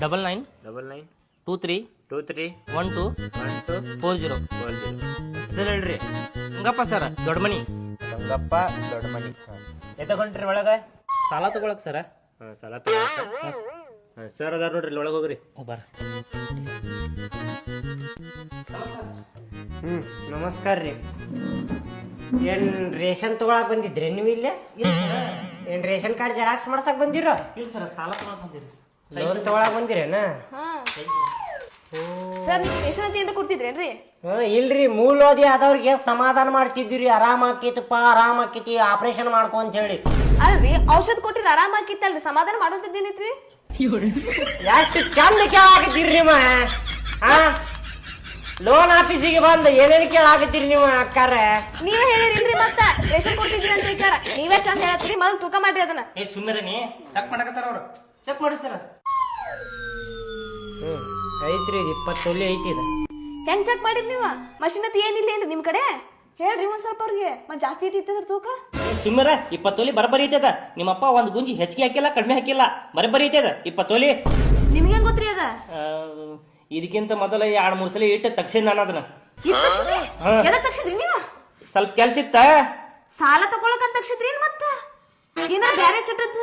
99 23 12 40 ಹೆಸರು ಹೇಳ್ರಿ. ಹಂಗಪ್ಪ ಸರ್ ದೊಡ್ಡ ಮನಿ ರಂಗಪ್ಪ ದೊಡ್ಡ ಮನಿ. ಎತ್ತಕೊಂಡ್ರಿ ಒಳಗೆ ಸಾಲ ತಗೊಳಕ್ ಸರ. ಸಾಲ ಸರ್ ಅದಾರ ನೋಡ್ರಿ ಒಳಗೆ ಹೋಗ್ರಿ. ಬರ ನಮಸ್ಕಾರ ರೀ. ಏನ್ ರೇಷನ್ ತಗೊಳಕ್ ಬಂದಿದ್ರಿ ನೀವು ಇಲ್ಲಿ? ಏನ್ ರೇಷನ್ ಕಾರ್ಡ್ ಜೆರಾಕ್ಸ್ ಮಾಡ್ಸಕ್ ಬಂದಿರೋ? ಇಲ್ಲ ಸರ್ ಸಾಲ ತಗೊಳಕ್ ಬಂದಿರಿ. ಲೋನ್ ತಗೊಳಕ್ ಬಂದಿರೇನ? ಸರ್ ನೀವು ರೇಷನ್ ಅಂತ ಏನ್ರ ಕೊಡ್ತಿದ್ರೇನ್ರಿ? ಇಲ್ರಿ, ಮೂಲೋದಿ ಆದವ್ರಿಗೆ ಸಮಾಧಾನ ಮಾಡ್ತಿದ್ರಿ. ಆರಾಮ್ ಆಕೈತಪ್ಪ, ಆರಾಮ್ ಆಕೈತಿ, ಆಪರೇಷನ್ ಮಾಡ್ಕೊ ಅಂತ ಹೇಳಿ. ಅಲ್ರಿ ಔಷಧ ಕೊಟ್ಟಿರಿ ಆರಾಮ ಆಕಿತ್ತಲ್ರಿ, ಸಮಾಧಾನ ಮಾಡೋದಿದ್ದೇನಿತ್ರಿ? ಎಷ್ಟು ಚಂದ ಕೇಳಾಕತ್ತೀರಿ ನಿಮ್ಮ ಲೋನ್ ಆಫೀಸಿಗೆ ಬಂದು ಏನೇನು ಕೇಳಾಕತ್ತೀರಿ ನೀವು ಅಕ್ಕಾರ? ನೀವೇ ಹೇಳಿರಿಲ್ರಿ ಮತ್ತ ರೇಷನ್ ಕೊಟ್ಟಿದ್ರಿ ಅಂತ ಹೇಳ್ತಾರ. ನೀವೇ ಚಂದ ಹೇಳತ್ತೀರಿ, ಮೊದಲು ತೂಕ ಮಾಡ್ರಿ ಅದನ್ನ. ಏ ಸುಮ್ಮನೆ ನೀ ಚೆಕ್ ಮಾಡಕತ್ತಾರ ಅವ್ರು. ಚೆಕ್ ಮಾಡಿ ಸರ್. ಐತ್ರಿ 20 ತೊಲಿ ಐತಿ ಇದು. ಹೆಂಗ್ ಚೆಕ್ ಮಾಡಿರಿ ನೀವು? ಮಷಿನ್ ಅಂತ ಏನಿಲ್ಲ ಏನ್ರಿ ನಿಮ್ ಕಡೆ? ಹೇಳ್ರಿ ಒಂದ್ ಸ್ವಲ್ಪ ಅವ್ರಿಗೆ. ಮತ್ ಜಾಸ್ತಿ ಐತಿ ತೂಕ? ಸಿಮ್ಮರ 20 ತೊಲಿ ಬರಬರಿ ಐತದ. ನಿಮ್ಮಪ್ಪ ಒಂದ್ ಗುಂಜಿ ಹೆಚ್ಚಿಗೆ ಹಾಕಿಲ್ಲ, ಕಡಿಮೆ ಹಾಕಿಲ್ಲ, ಬರಬರಿ ಐತದ 20 ತೊಲಿ. ನಿಮ್ಗೆ ಹೆಂಗ್ ಗೊತ್ತ್ರಿ ಅದ? ಇದಕ್ಕಿಂತ ಮೊದಲ 2-3 ಸಲ ಇಟ್ಟು ತಗ್ಸಿದ್ ನಾನು ಅದನ್ನ. ಎದಕ್ ತಕ್ಷದ್ರಿ ನೀವು? ಸ್ವಲ್ಪ ಕೆಲ್ಸ ಇತ್ತ. ಸಾಲ ತಗೊಳಕ್ ಅಂತ ತಕ್ಷದ್ರಿ ಮತ್ತ ಏನ ಬ್ಯಾರೆ ಚಟದ